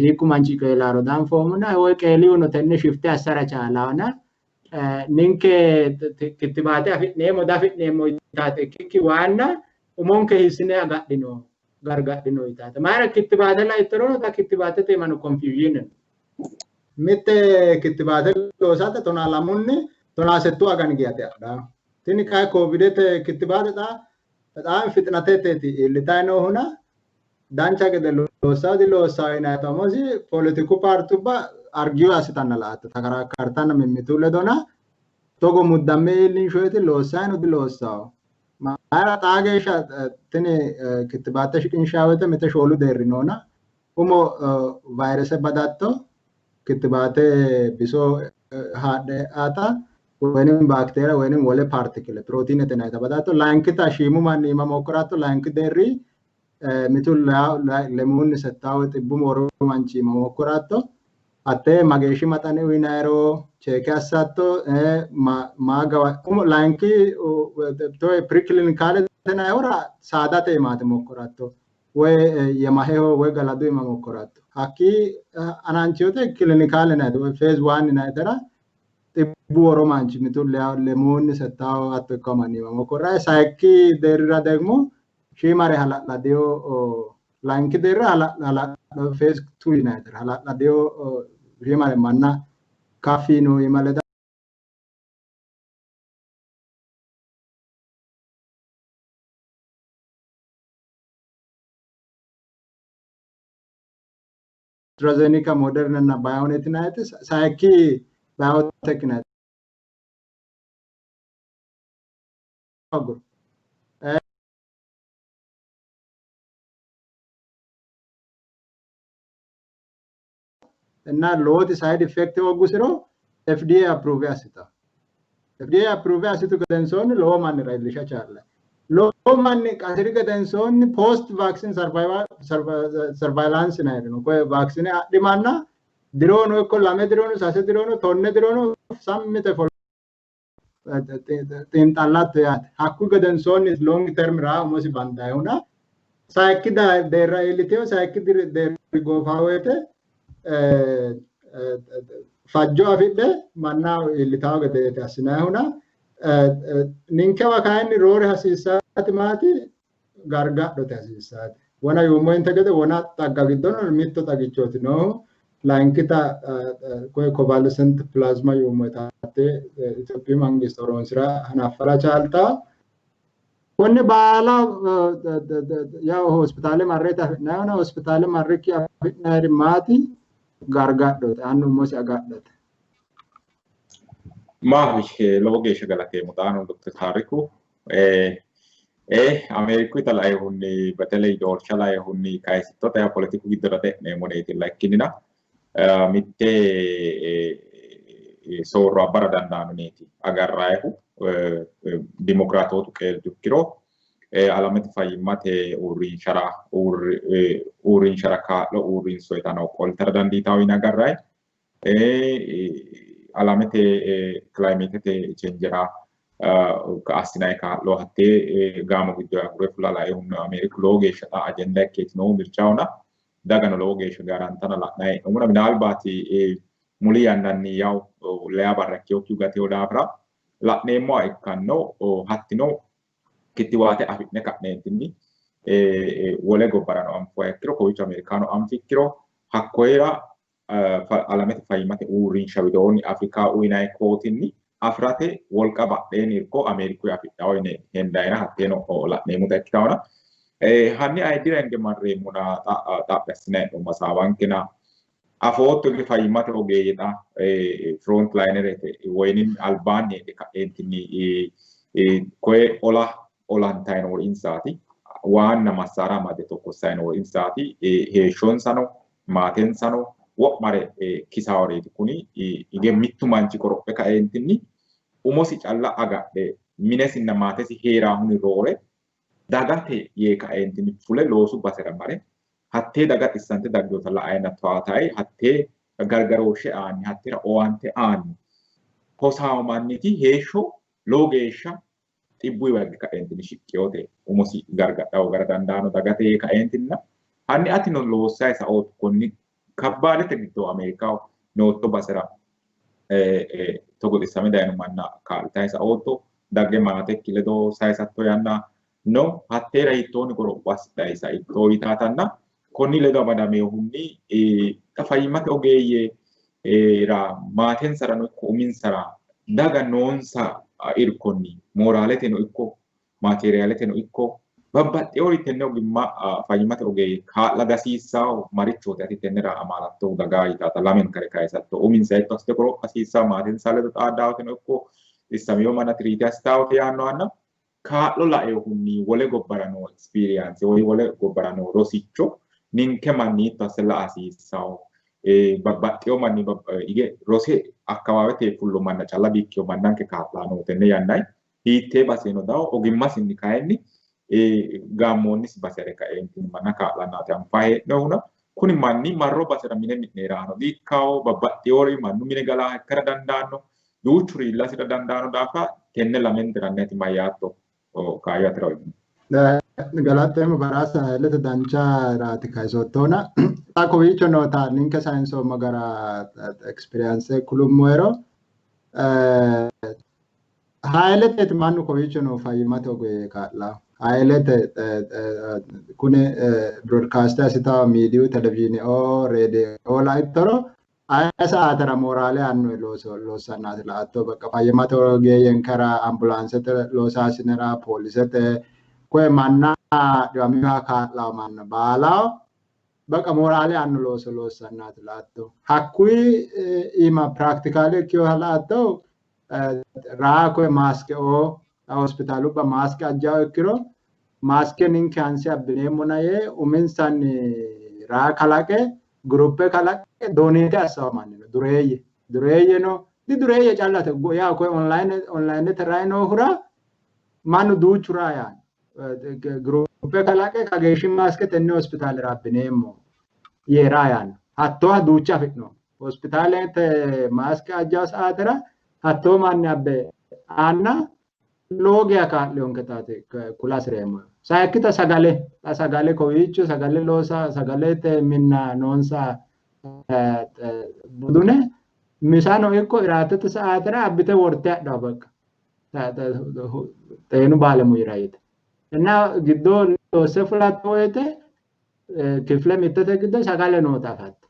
hiiku manchi keelaro dan foomuna way keeliuno tenne shifte assara chaalawana ninke kittibaate afidneemo itaate kiki waanna umonke hisine agadhino gargadhino itaate mara kittibaate la ittoro ta kittibaate te manu confusion mitte kittibaate loosate tona lamunni tona settu agan giyate adha tini kay covidete kittibaate ta fitnatete ilitaino huna dancha gede loosaa inaatomosi politiku partuba argiu asitanna laatta takaraakkartanna mimmitulle dona togo muddamme iillinshoyti loossayino diloossaawo. Maara xaa geeshsha tini kittibaate shiqinshaawete mite shoolu deerri noona umo vaayirese badatto kittibaate bisoo haadhe aata woynim baakteeriya woynim wole paartikile pirootiinete yinayita badatto layinkita shiimu manni iima mokkoratto layinki deerri mitu lemuunni settaawe xibbumu woroo manchi iima mokkoratto hatte mageeshshi maxane uyinayiro cheeke assatto maagawa layinki toye preklinikale tenayihura saadate imaate mokkoratto woy yemaheho woy galadu ima mokkoratto hakki ananchiyote klinikale yinayite woy phase 1 yinayitera xibbu woroo manchi mitu lemuunni settaawe hatto ikka manni iima mokkorrayi sayikki deerrira degmo shiimare hala'ladiyo layinki deerra hala'ladiyo phase 2 yinayitera hala'ladiyo shiimare manna kaffino imaleda AstraZeneca, Moderna እና ባዮኔት ናይት ሳይኪ ባዮቴክ ናይት እና ሎት ሳይድ ኢፌክት ወጉ ስሮ FDA አፕሩቭ ያስታ FDA አፕሩቭ ያስቱ ከደንሶን ሎ ማን ራይልሻ ቻለ ሎ ማን ካስሪ ከደንሶን ፖስት ቫክሲን ሰርቫይላንስ ናይት ነው ኮ ቫክሲን አዲማና ድሮኖ እኮ ላሜ ድሮኖ ሳሰ ድሮኖ ቶነ ድሮኖ ሳምተ ፎ ጤንጣላት ያ ሀኩ ከደንሶን ሎንግ ተርም ራ ሞሲ ባንዳዩና ሳይኪ ደራ ኤሊቴው ሳይኪ ደር ጎፋዌተ fajjo afidhe manna illitaw gedete asinayuna ninkewa kayinni roore hasiissaati maati gargadhote hasiissaati wona yuummo inte gede wona xagga giddono mitto xagichooti no layinkita koye convalescent plasma yuummo itaate Itophiyu mangiste horonsira hanaffara chaalta konne baala yaw hospitaale marreeti afi'nayuna hospitaale marrikki afi'nayri maati gargadhote annu mosi agadhote maafi lowo geeshsha galateemmotaano Dr. Taariku Ameeriku italaayihunni bateley doorshalaayihunni kayisittote ya politiku giddora te'neemmoneetilla ikkinina mitte soorro abbara dandaanoneeti agarraayihu dimokiraatootu qeeltukkiro alamete fayyimmate uurrinshara kaa'lo uurrinsoyitano qoltara dandiitawo yine agarrayi alamete kilayimeetete chenjera assinayi kaa'lo hattee gaamo giddo agure fulalaayihunno Ameeriku lowo geeshsha xa ajenda ikkeetinohu mirchaawona dagano lowo geeshsha garantana la'nayi hee'noomona minaalbaati muli yannanni yaw leya barrakkeyokkihu gatewo daafira la'neemmoha ikkanno hattino kittiwaate afi'ne ka'neentinni wole gobbarano anfuha ikkiro kowiicho Ameerikaano anfikkiro hakkoyira alamete fayyimmate uurrinsha widoonni Afrikaa uyinayi kootinni afirate wolqa badheeni irko Ameerikuyi afidhawo yine hendayina hatteeno la'neemmota ikkitawona hanni ayiddira hinge marreemmona xaphi assinayi hee'noommo hasaawankena afootto illi fayyimmate ogeeyyexa front linerete woynim albaanni heedhe ka'eentinni koye olantayi noori insaati waanna massaara amade tokkossayi noori insaati heeshshonsano maatensano wo'mare kisaaworeeti kuni hige mittu manchi qorophe ka'eentinni umosi calla agadhe minesinna maatesi heeraahuni roore dagate yee ka'eentinni fule loosu basera mare hattee daga xissante daggeewota la'ayina towaatayi hattee gargarooshshe aanni hatteera owaante aanni hosaawo manniti heeshsho lowo geeshsha xibbuyi wagge ka'eentinni shiqqeyote umosi gargadhawo gara dandaano dagate yee ka'eentinna hanni atino loossayi saooti konni kabbaadete giddo Ameerikaho nootto basera togo xissame dayino manna kaa'litayi saootto dagge maatekki ledo sayisatto yanna no hatteera hiittoonni qoropho assidhayi sa hittoo yitaatanna konni ledo amadameehunni fayyimmate ogeeyyeera maatensarano ikko uminsara daga noonsa irkonni mooraleteno ikko maateriyaleteno ikko babbaxxeewwan tenne ogummaa fayyimata ogeeyyii haala gasiisaa marichooti ati tennera amaalattuu dagaa itaata lamen kare kaayesattu uminsa itto asite koro asiisaa maatiin saalee xaaddaawwatin okko issamiyoo mana tiriitii as taa'uti yaannoo anna kaa'lo la'ee hunni wole gobbaranoo experience wole gobbaranoo rosicho ninke manni itto ase la asiisaa babbaxxeewwan manni ige rose akkawaawete fullo manna calla biikkiyoo mannanke kaa'laanoo tenne yaannay hiittee baseeno da'o ogimmas inni kaa'enni gammoonnis basere ka'eentiin mana kaa'lannaati anfaa'ee dha'uuna kun manni marroo basera mine mi'neeraano diikkaa'oo babbaxxeewwan mannu mine galaa akkara danda'anno duuchuri illa sira danda'anno daafa tenne lameen diranneeti mayyaatto kaayyoo atira wajjin. Galateema baraasa illee danchaa raati kaayisottoona. Ako wiicho noota ninka saayinsoo magara experience kulummoero. Haayilete mannu kowiicho no fayyimata ogee kaa'laa. Haayilete kune broadcast asita miidiyu televizyiinii oo reediyoo laayittoro asa atara mooraalee annu loossannaati la'attoo bakka fayyimata ogeeyyen karaa ambulaansete loosaasinera poolisete kwe mannaa dhiwamihaa kaa'laa manna baalaa bakka mooraalee annu loossannaati la'attoo hakkui ima practicaalee ikkiyoo la'attoo raa kwe maaske oo hospitaalubba maaske ajjaa ikkiro maaske ninke ansi abbineemmo yee uminsan raa kalaqe gruppe kalaqe doonete assawamannino dureeyye no di dureeyye callate yaa koye online terrayi noohura mannu duuchuraa yaan gruppe kalaqe kageeshshi maaske tenne hospitaalera abbineemmo yeeraa yaan hattoo duucha afidhno hospitaalete maaske ajjaa sa'aatera hattoo manni abbe aanna loogiya kaa'liyonke taate kulasiremmo sayikkita sagale kowiicho sagale loosa sagalete minna noonsa budune misano ikko iraatete sa'aatera abbite worte adhaa bakka xeenu baalemuuyira yite inna giddoo loosse fulatte woyte kifile mittete giddo sagale noota afatte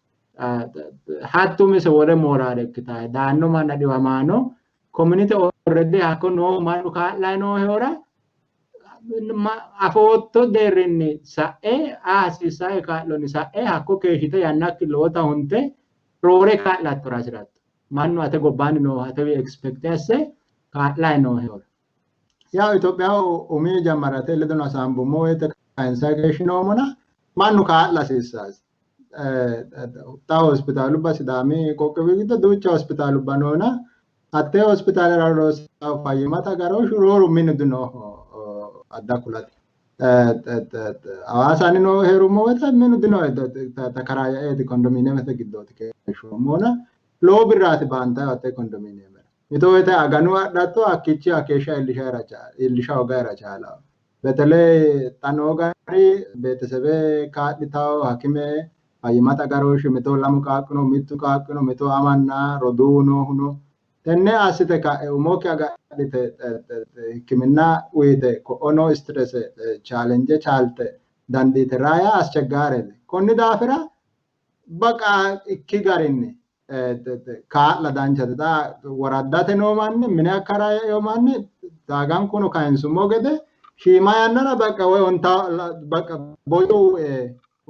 hattumise wore mooraale ikkitae daanno manna dhiwamaano community already hakko no manu kaa'laa no heora afootto deerrinni sa'e hasiisaa kaa'lonni sa'e hakko keeshite yannakki loota hunte roore kaa'lattora asiratto mannu ate gobbaani no ate expect asse kaa'laa no heora yaa Itoophiyaa umii jammarate ledono asaambummoo wete kaayinsaa keeshinoomona mannu kaa'la hasiisaas ta hospitaalubba sidaamii qoqqobii giddo duucha hospitaalubba noona atte hospitaalera loosaa fayyimata garoo shurooru minu duno adda kulate hawaasaani no heerummoo weta minu duno takaraaya'eeti kondominiyeemete giddooti keeshoomoona loo birraati baantayo atte kondominiyeemera mitoo wete aganuu adhatto akkichi akkeeshsha illisha hogaera caalaa betelee xanoo gari beetesebe kaadhitawo hakime fayyimata garooshi mitoo lamu qaaqqino mittu qaaqqino mitoo amannaa roduuno huno tenne asite ka'e umoki agadhite hikimina uyite ko'ono stress challenge chaalte dandiite raaya asቸጋረለ konni daafira baqa ikki garinni kaa'la danchate da waraddate noo manni mine akkara yoo manni daagan kuno kayinsummoo gede shiima yannara baqa woy onta baqa boco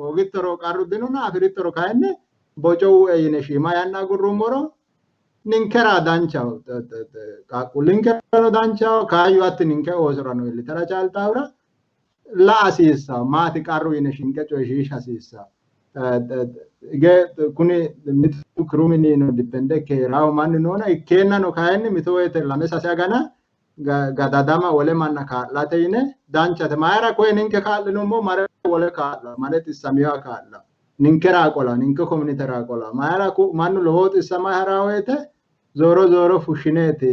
hogittoro qarru dinuna afirittoro kayinni boco yine shiima yanna gurrummoro ninkera danchao qaaqqulinkera danchao kaayyo atti ninke oosorano illitera caaltaawra la asiissa maati qarru yine shinqe coyshiish hasiissa ge kuni mitu krumini no dipende ke raw manni noona ikkeenna no kayinni mito wete lame sase agana gadadama wole manna kaa'late yine danchate mayra koye ninke kaa'linummo mare wole kaa'la mare xissamiha kaa'la ninkera qola ninke communitera qola mayra ku mannu lowo xissama harawete zoro fushineeti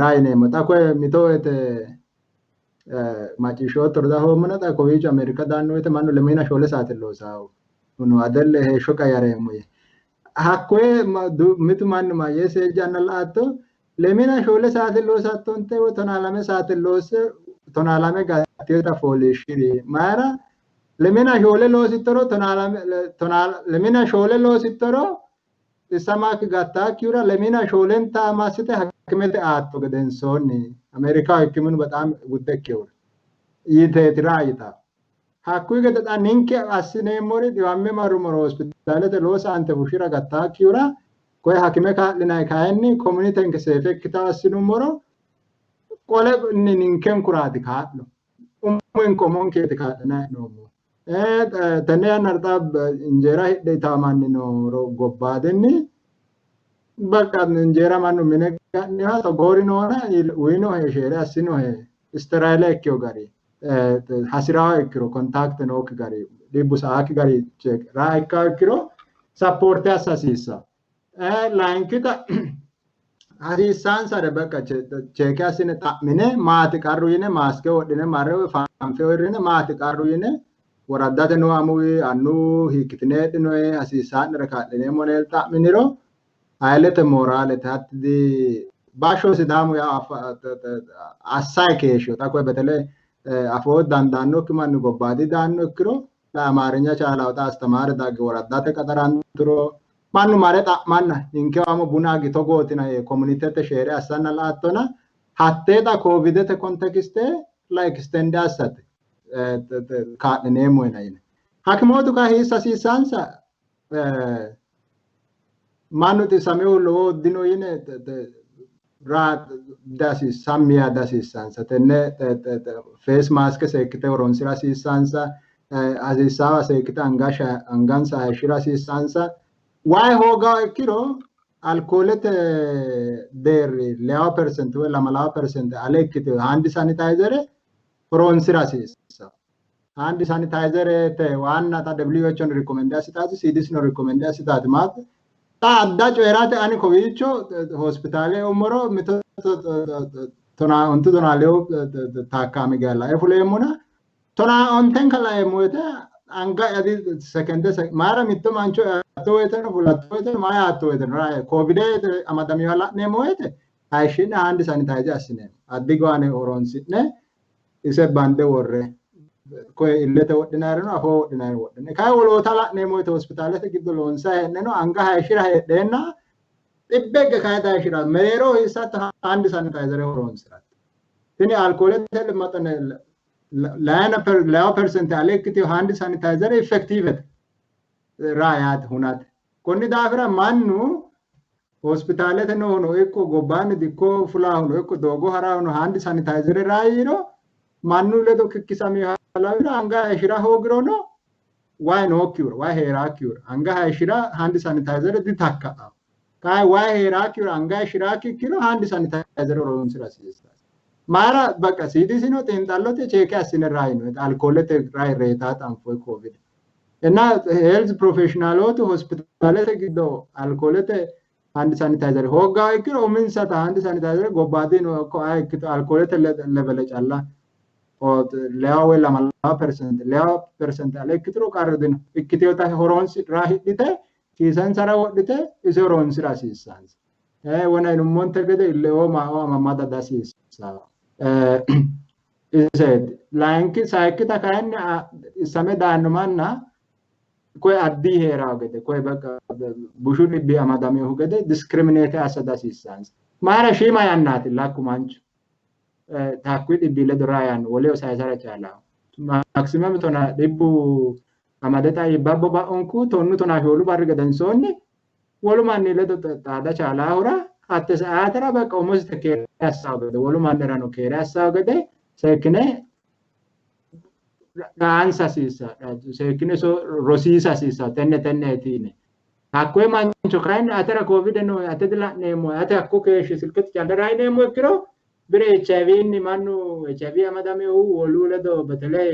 raayneemmo xa koye mito wete maciishoottoro da hoomana xa kowiicho Ameerika daanno wete mannu lemina shoole saate loosaawu uno adelle heeshsho qayareemmo ye hakkoye mitu mannu mayyee seejjanna la'atto lemina shoole saate loosattonte woy tonaa lame saate loosse tonaa lame gattiyoota fooliishshiri mayra lemina shoole loosittoro lemina shoole loosittoro isamaki gattaakkiura lemina shoolenta massite hakimete aatto gedensonni Amerika hakimun በጣም ጉደከው ይተትራይታ hakkuy gede da ninke asine mori diwamme maru moro hospitalete loosa ante bushira gatta kiura koy hakime ka linay kayni community nke sefe kita asinu moro qole ninken kurati kaadlo umun komon ke tikadna no tane narta injera hidde tamanni no ro gobbadenni bakka injera manu mine ni ha to gori no na uino he shere asinu he sterale ekyo gari hasira ekiro contact no gari dibu saaki gari check ra ekiro support asasisa line kita hari sansa rebecca check asine tamine maati qarruine maske wodine mare famfe werine maati qarruine waraddate no amui annu hikitine no asisan rakadine monel taminiro ailete morale tatti basho sidamu ya assai kesho ta koy betele afo dandanno kimannu gobbadi danno ikkiro la amarenya chalawta astamare dagge waraddate qadaranturo mannu mare xa'manna ninkewamo buna gito gootina communitete share assanna laattona hatte da covidete context la extend assate kaadneemo yine hakimotu ka hisa sisansa manu ti sameu lo dino yine ra dasi samia dasi sansa tenne face mask sekite oronsira sisansa azisawa sekite angansa shira sisansa why hoga kiro alkolete der leo percent wala mala percent alekite hand sanitizer oronsira sisa hand sanitizer te wanna ta WHO no recommend asitati CDC no recommend asitati mat ta adda choerate ani kovicho hospitale umoro mito tona ontu tona leo takami gala e fulemuna tona onten kala emoete anga adi second mara mitto mancho atoete no fulatoete maya atoete ra covid amadami wala nemoete aishina hand sanitizer asine addigwane oronsine ise bande worre koy illete wodinare no afo wodinare wodine kay wolota la nemoete hospitalete giddo lonsa no anga haishira hedena ibbege kay daishira mero isat hand sanitizer oronsrat tini alkolete matane la percent alekiti hand sanitizer effective raayat hunat konni daafira mannu hospitalete no eko gobani dikko fula no eko dogo hara no hand sanitizer raayiro mannu ledo kikkisami halavira anga heshira hogiro no why no cure why hera cure anga heshira hand sanitizer di takka kai why hera cure anga heshira kikkiro hand sanitizer oronsira sisa mara baka CDC no tendallote cheke asine raino alkolete rai reta tan foi covid enna health professional to hospitalete giddo alkolete hand sanitizer hoga ikiro minsa ta hand sanitizer gobadi no ko ay kito alkolete level challa o leo la mala percent alekitro kardin ikkitota horons rahidite season sara wodite ise horons rasisans wona in monte gede leo ma mamada dasisa said lanki saikita kayan isame daanu manna koy addi hera gede koy baka bushuni bi amadame hu gede discriminate asada sisans mara shima yannati lakumanch takwidi bile dorayan woleo saisara chala maximum tona dibbu amadeta ibabbo ba onku tonu tona holu bar geden sonni wolu manni le tada chala hura atte saatara baka almost ke asagade wolu mannerano kere asagade sekine dansa sisa sekine so rosisa sisa tenne tine hakwe mancho kain atara covid no atedla nemo ate akko kesh silket chandara nemo kiro bire HIV ni manu HIV amadame wolu le do betele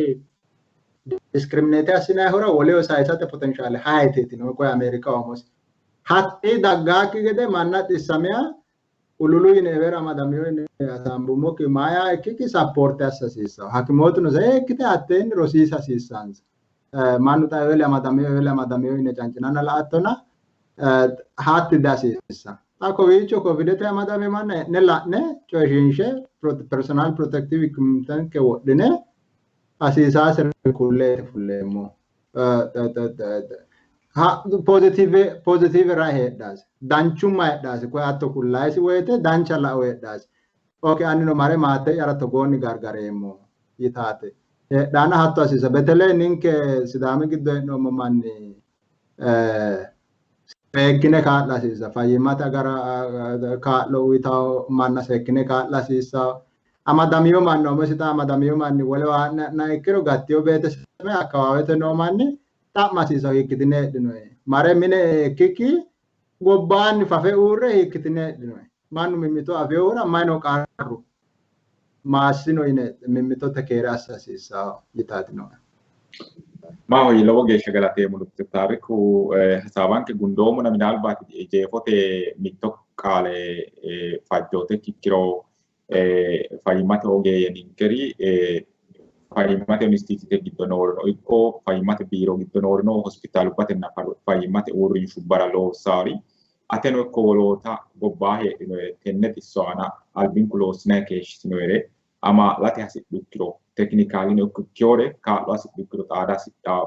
discriminate asina hora woleo saisate potential high tino ko America almost hatti daggaki gede manna tisamea ululu ine vera amadame ne asambumo ki maya ekiki support asasisa hakimotu no zekite atten rosisa sisans manu ta vele amadame ine chanchinana la atona hatti dasisa ako vicho covid te amadame manne nella ne choishinshe personal protective equipment ke wodine asisa ser kulle fullemo positive irraa hedhaas danchummaa hedhaas ko atto kullaayisi woyte dancha la hedhaas okay anni no mare maate yara togoonni gargareemmo yitaate hedhaana hatto asisa betele ninke sidaami giddo he'noommo manni seekkine kaa'lasiisa fayyimate agara kaa'lo uyitawo manna seekkine kaa'lasiisa amadamiyo manni omosita amadamiyo manni wolewa na ikkiro gattiyo beeteseme akkawaawete noo manni xa'masiisa hiikkitine hedhinoe mare mine kiki gobbaanni fafe uurre hiikkitine hedhinoe mannu mimmito afeehura mayino qarru maassino yine mimmitote keere assa hasiissawo yitaatinoe. Ma hoyi lowo geeshsha galateemmo Dr. Taariku hasaabanke gundoomuna minaalbaati jeefote mitto qaale fajjoote kikkiroo fayyimate ogeeyye ninkeri fayyimate institute giddo noorino ikko fayyimate biiro giddo noorino hospitaalubbatenna fayyimate uurrinshubbara loossaari ateno ikko woloota gobbaa heedhinoe tenne xisso aana albinku loossinayi keeshshitinoere ama late hasidhukkiro tekinikaalino ikkikkiore kaa'lo hasidhukkiro xaada hasidhaawo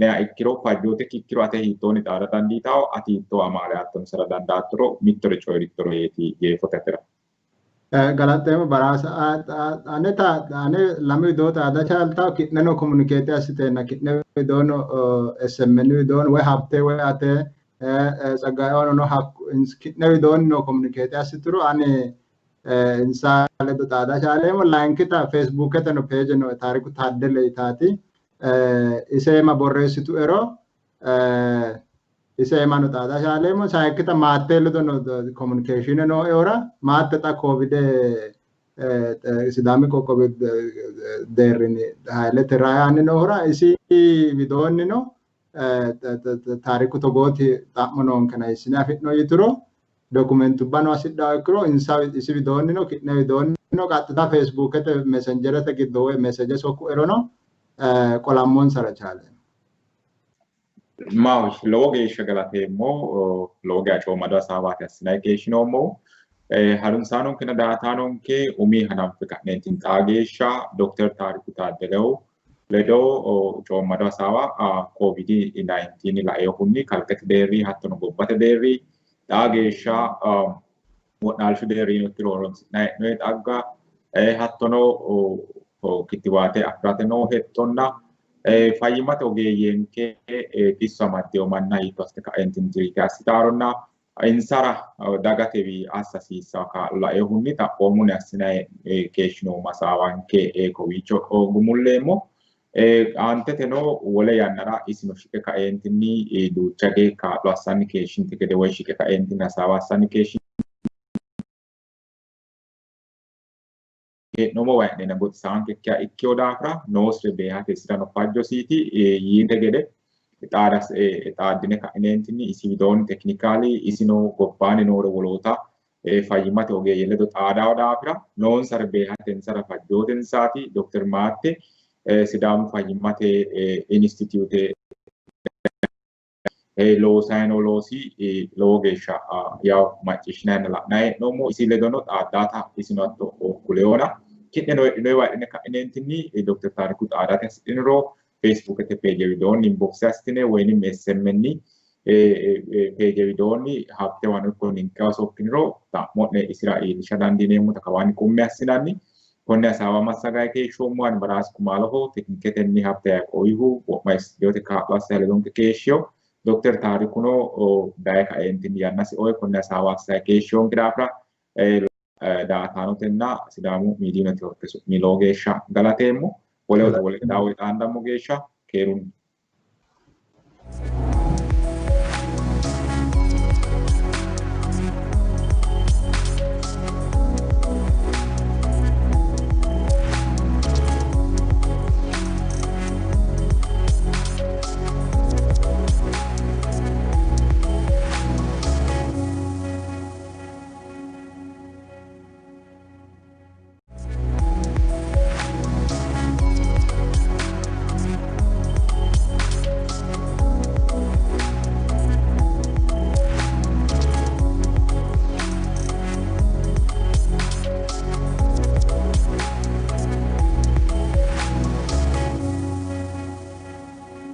nea ikkiro fajjoote kikkiro ate hiittoonni xaada dandiitawo ati hiittoo amaale hattonsara dandaattoro mittore coyirittoro yeeti jeefote atera. Galatteemmo baraasa ane lamu widoota ada caaltaa ki'neno komunikeete assiteenna ki'ne widoono SMN widoon woy habtee woy ate tsaggaa'oono ki'ne widoonni no komunikeete assituro ane insaa ledo xaada caaleemmo laayinkita feesbuukete no peeje no taariku taaddele yitaati iseema borreessitu ero iseema no xaada caaleemmo sayikkita maattee ledo no komunikeeshine no eora maatte xa koovide sidaami qoqqowi deerrini haylete raayaanni noohura isi widoonni no taariku togooti xa'mo noonkena hissine afi'no yituro dokumentubba no asidhawo ikkiro insa isi widoonni no ki'ne widoonni no qaxxita feesbuukete mesenjerete giddo woy meseje sokku ero no qolammonsara chaale. Maawi lowo geeshsha galateemmo lowo geeshsha coomado hasaawaati assinayi keeshshinoommo harunsaanonkena daataanonke umii hananfe ka'neentiin xaa geeshsha Dr. Taariku Taaddelehu ledo coomado hasaawa COVID-19 laeehunni kalqete deerri hattono gobbate deerri xaa geeshsha wodhaalshu deerriin ikkiro horonsi'nayi hee'noyi xagga hattono kittiwaate afirate noo hettonna fayyimate ogeeyyenke xisso amaddeyo manna hiitto assite ka'eentiin tiriite assitaaronna insara dagatewi assa hasiissawo kaa'lo laeehunni xaphoomunni assinayi keeshshinoommo hasaawanke kowiicho gumulleemmo. Aanteteno wole yannara isino shiqe ka'eentinni duucha gee kaa'lo assanni keeshshinti gede woy shiqe ka'eentinni hasaawa assanni keeshshinti hee'noommo way'nena goxisaanke ikkeyo daafira noosire beehate isirano fajjosiiti yiinte gede xaaddine ka'ineentinni isi widoonni tekinikaali isino gobbaanni noore woloota fayyimate ogeeyye ledo xaadaawo daafira noonsare beehatensara fajjootensaati Dr. Maatte sidaamu fayyimate institute loosayino loosi lowo geeshsha yaw macciishshinayna la'nayi hee'noommo isi ledono xaaddaata isino hatto kuleyoona ki'ne noyi way'ine ka'ineentinni Dr. Taariku xaadate hasidhiniro feesbuukete peeje widoonni inbox assitine woynim SMN peeje widoonni habtewano ikko ninkewa sokkiniro xa'mo'ne isira iilisha dandiineemmota kawaanni qumme assinanni konne hasaawa massagayi keeshshoommo ani baraasi kumaalaho tekiniketenni habte qoyihu wo'ma istiyote kaa'lo assa ledonke keeshshiyo Dr. Taarikuno daye ka'eentinni yannasi oye konne hasaawa assayi keeshshiyonke daafira daataanotenna sidaamu miidiyu netiworke su'mi lowo geeshsha galateemmo wole xaandammo geeshsha keerunni.